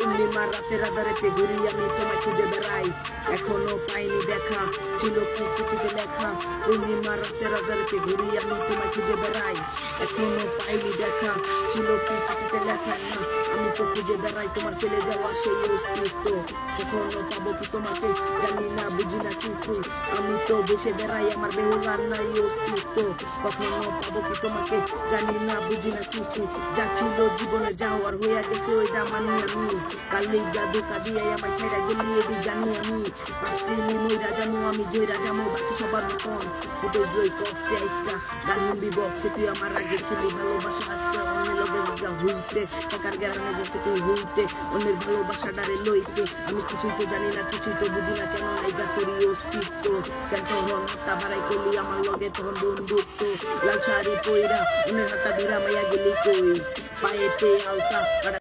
পূর্ণিমার রাতের আধারেতে ঘুরি আমি তোমায় খুঁজে বেড়াই, এখনো পাইনি দেখা, ছিল কি চিঠিতে লেখা। পূর্ণিমার রাতের আধারেতে ঘুরি আমি তোমায় খুঁজে বেড়াই, এখনো পাইনি দেখা, ছিল কি চিঠিতে লেখা। না, আমি তো খুঁজে বেড়াই তোমার ফেলে যাওয়া সেই অস্তিত্ব, কখনো পাবো কি তোমাকে জানি না বুঝি না কিছু। আমি তো দেশে বেড়াই আমার বেহুলার নাই অস্তিত্ব, কখনো পাবো কি তোমাকে জানি না বুঝি না কিছু। যা ছিল জীবনের যাওয়ার হইয়া গেছে ওইটা মানি আমি, কালি জাদু কাঁদিয়ে আমায় ছেড়ে গেলি এটি জানি আমি। ভাবছিলি মইরা জানো আমি জয়রা যাবো বাকি সবার মতন, ফুটেজ লই কক্সে আইসকা গান হিন্দি বক্সে। তুই আমার আগে ছিলি ভালোবাসা আজকে অন্যের লগে যা হইতে, টাকার গ্যারানে যাতে তুই হইতে অন্যের ভালোবাসা ডারে লইতে। আমি কিছুই তো জানি না কিছুই তো বুঝি না, কেন নাই যা তোরই অস্তিত্ব। কেন তখন হাতটা বাড়াই করলি আমার লগে তখন বন্ধুত্ব, লাল শাড়ি পইরা অন্যের হাতটা ধরা মাইয়া গেলি কই, পায়েতে আলতা